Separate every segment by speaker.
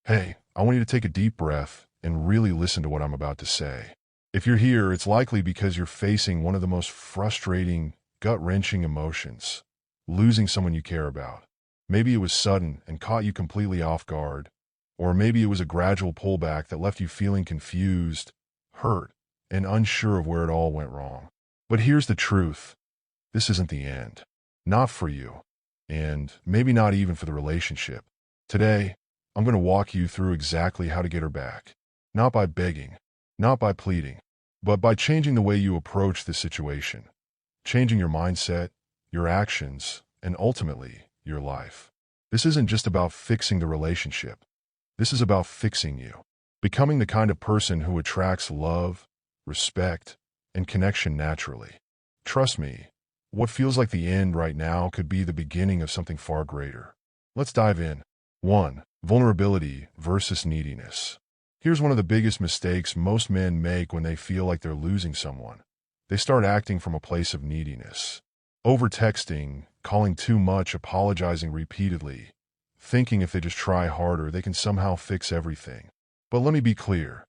Speaker 1: Hey, I want you to take a deep breath and really listen to what I'm about to say. If you're here, it's likely because you're facing one of the most frustrating, gut-wrenching emotions, losing someone you care about. Maybe it was sudden and caught you completely off guard, or maybe it was a gradual pullback that left you feeling confused, hurt, and unsure of where it all went wrong. But here's the truth. This isn't the end. Not for you, and maybe not even for the relationship. Today, I'm going to walk you through exactly how to get her back. Not by begging, not by pleading, but by changing the way you approach the situation, changing your mindset, your actions, and ultimately, your life. This isn't just about fixing the relationship. This is about fixing you, becoming the kind of person who attracts love, respect, and connection naturally. Trust me, what feels like the end right now could be the beginning of something far greater. Let's dive in. 1. Vulnerability versus neediness. Here's one of the biggest mistakes most men make when they feel like they're losing someone. They start acting from a place of neediness. Over-texting, calling too much, apologizing repeatedly, thinking if they just try harder, they can somehow fix everything. But let me be clear.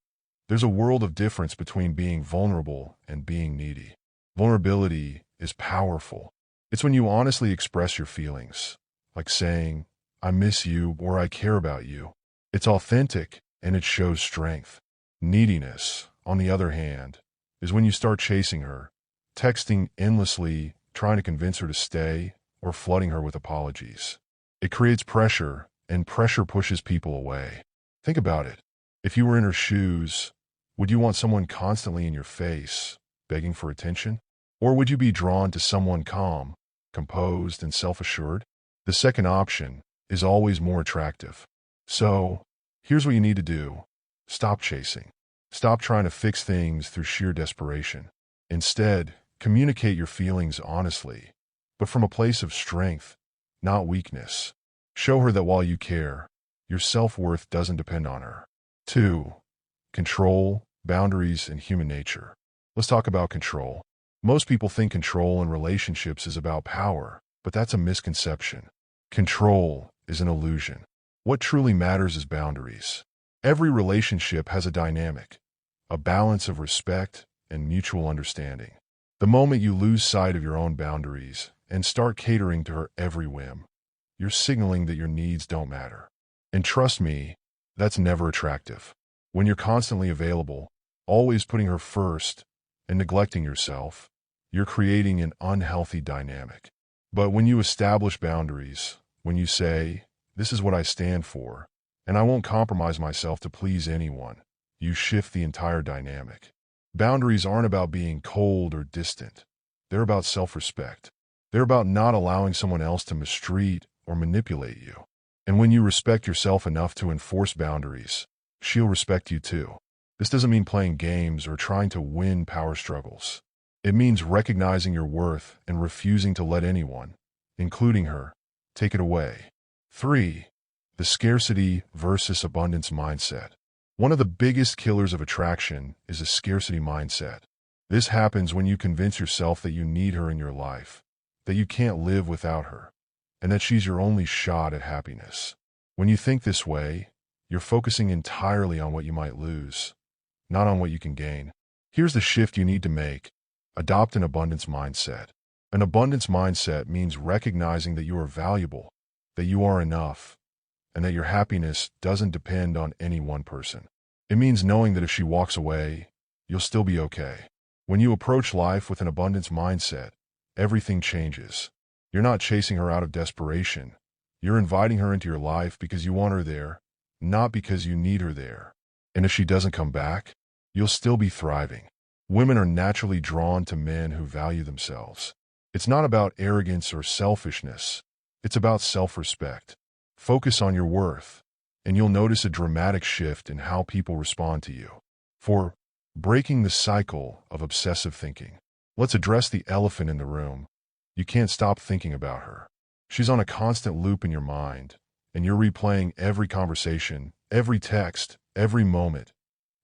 Speaker 1: There's a world of difference between being vulnerable and being needy. Vulnerability is powerful. It's when you honestly express your feelings, like saying, "I miss you" or "I care about you." It's authentic and it shows strength. Neediness, on the other hand, is when you start chasing her, texting endlessly, trying to convince her to stay, or flooding her with apologies. It creates pressure, and pressure pushes people away. Think about it. If you were in her shoes, would you want someone constantly in your face, begging for attention? Or would you be drawn to someone calm, composed, and self-assured? The second option is always more attractive. So, here's what you need to do. Stop chasing. Stop trying to fix things through sheer desperation. Instead, communicate your feelings honestly, but from a place of strength, not weakness. Show her that while you care, your self-worth doesn't depend on her. 2. Control, boundaries, and human nature. Let's talk about control. Most people think control in relationships is about power, but that's a misconception. Control is an illusion. What truly matters is boundaries. Every relationship has a dynamic, a balance of respect and mutual understanding. The moment you lose sight of your own boundaries and start catering to her every whim, you're signaling that your needs don't matter. And trust me, that's never attractive. When you're constantly available, always putting her first, and neglecting yourself, you're creating an unhealthy dynamic. But when you establish boundaries, when you say, "This is what I stand for, and I won't compromise myself to please anyone," you shift the entire dynamic. Boundaries aren't about being cold or distant. They're about self-respect. They're about not allowing someone else to mistreat or manipulate you. And when you respect yourself enough to enforce boundaries, she'll respect you too. This doesn't mean playing games or trying to win power struggles. It means recognizing your worth and refusing to let anyone, including her, take it away. 3. The scarcity versus abundance mindset. One of the biggest killers of attraction is a scarcity mindset. This happens when you convince yourself that you need her in your life, that you can't live without her, and that she's your only shot at happiness. When you think this way, you're focusing entirely on what you might lose, not on what you can gain. Here's the shift you need to make. Adopt an abundance mindset. An abundance mindset means recognizing that you are valuable, that you are enough, and that your happiness doesn't depend on any one person. It means knowing that if she walks away, you'll still be okay. When you approach life with an abundance mindset, everything changes. You're not chasing her out of desperation. You're inviting her into your life because you want her there, not because you need her there. And if she doesn't come back, you'll still be thriving. Women are naturally drawn to men who value themselves. It's not about arrogance or selfishness. It's about self-respect. Focus on your worth, and you'll notice a dramatic shift in how people respond to you. 4. Breaking the cycle of obsessive thinking. Let's address the elephant in the room. You can't stop thinking about her. She's on a constant loop in your mind, and you're replaying every conversation, every text, every moment,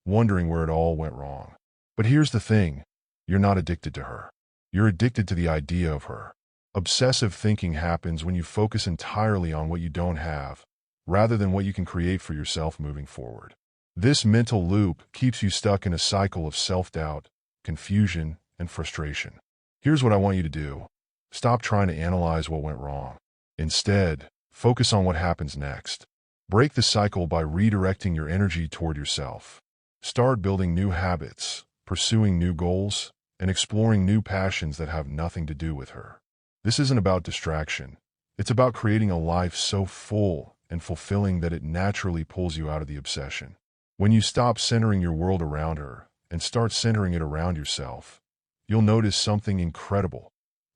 Speaker 1: wondering where it all went wrong. But here's the thing, you're not addicted to her. You're addicted to the idea of her. Obsessive thinking happens when you focus entirely on what you don't have, rather than what you can create for yourself moving forward. This mental loop keeps you stuck in a cycle of self-doubt, confusion, and frustration. Here's what I want you to do. Stop trying to analyze what went wrong. Instead, focus on what happens next. Break the cycle by redirecting your energy toward yourself. Start building new habits, pursuing new goals, and exploring new passions that have nothing to do with her. This isn't about distraction. It's about creating a life so full and fulfilling that it naturally pulls you out of the obsession. When you stop centering your world around her and start centering it around yourself, you'll notice something incredible.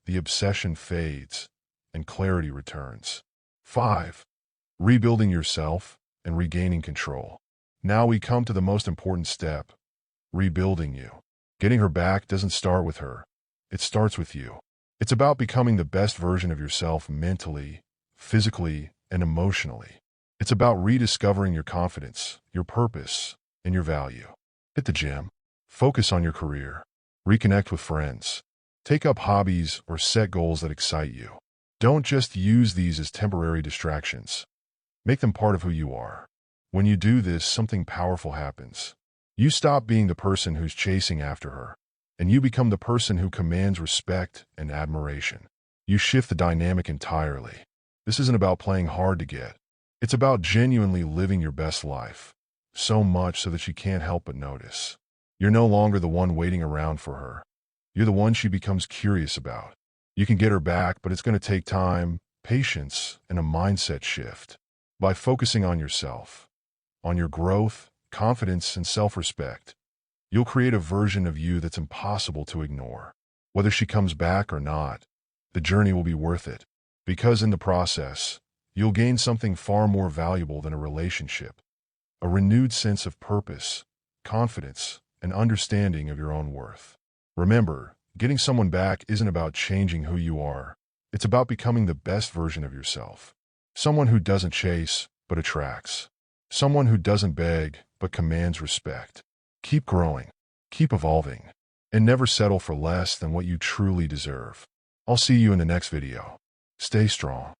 Speaker 1: The obsession fades and clarity returns. 5. Rebuilding yourself and regaining control. Now we come to the most important step, rebuilding you. Getting her back doesn't start with her. It starts with you. It's about becoming the best version of yourself mentally, physically, and emotionally. It's about rediscovering your confidence, your purpose, and your value. Hit the gym. Focus on your career. Reconnect with friends. Take up hobbies or set goals that excite you. Don't just use these as temporary distractions. Make them part of who you are. When you do this, something powerful happens. You stop being the person who's chasing after her, and you become the person who commands respect and admiration. You shift the dynamic entirely. This isn't about playing hard to get. It's about genuinely living your best life, so much so that she can't help but notice. You're no longer the one waiting around for her. You're the one she becomes curious about. You can get her back, but it's going to take time, patience, and a mindset shift. By focusing on yourself, on your growth, confidence, and self-respect, you'll create a version of you that's impossible to ignore. Whether she comes back or not, the journey will be worth it, because in the process, you'll gain something far more valuable than a relationship: a renewed sense of purpose, confidence, and understanding of your own worth. Remember, getting someone back isn't about changing who you are. It's about becoming the best version of yourself. Someone who doesn't chase, but attracts. Someone who doesn't beg, but commands respect. Keep growing, keep evolving, and never settle for less than what you truly deserve. I'll see you in the next video. Stay strong.